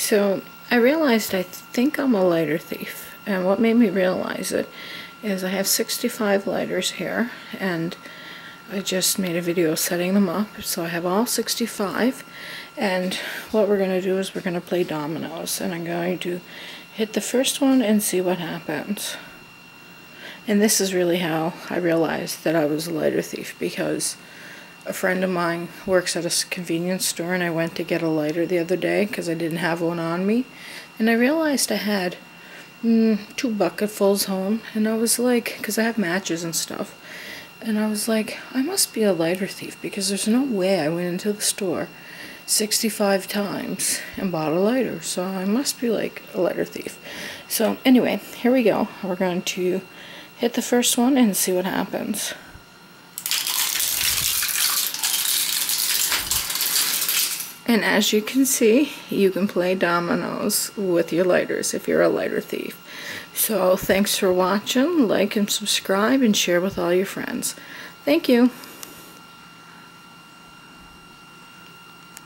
So I realized I think I'm a lighter thief, and what made me realize it is I have 65 lighters here, and I just made a video setting them up, so I have all 65, and what we're going to do is we're going to play dominoes, and I'm going to hit the first one and see what happens. And this is really how I realized that I was a lighter thief, because a friend of mine works at a convenience store, and I went to get a lighter the other day because I didn't have one on me, and I realized I had 2 bucketfuls home, and I was like, because I have matches and stuff, and I was like, I must be a lighter thief, because there's no way I went into the store 65 times and bought a lighter, so I must be like a lighter thief. So anyway, here we go. We're going to hit the first one and see what happens. And as you can see, you can play dominoes with your lighters if you're a lighter thief. So thanks for watching. Like and subscribe and share with all your friends. Thank you.